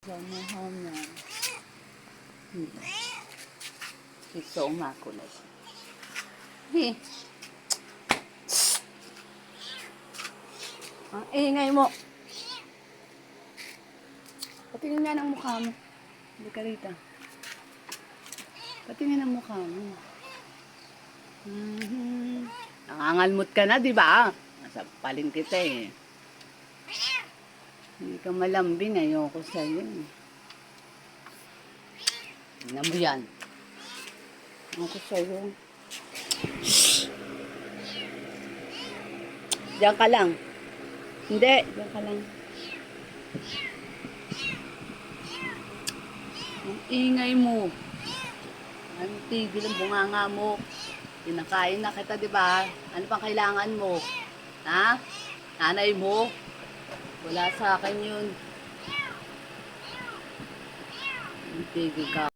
Samahan na. Ito, umakulit. Hi. Ang ingay mo. Patingin nga ng mukha mo. Hindi ka rito. Patingin ang mukha mo. Nangangalmot ka na, di ba? Nasampalin kita eh. Hindi ka malambing, ayoko sa'yo. Tingnan mo yan. Ayoko sa'yo. Diyan ka lang. Hindi, diyan ka lang. Ang ingay mo. Ang tigil ang bunganga mo. Pinakain na kita, di ba? Ano pang kailangan mo? Ha? Nanay mo? Wala sa akin yun. Ang tigil ka.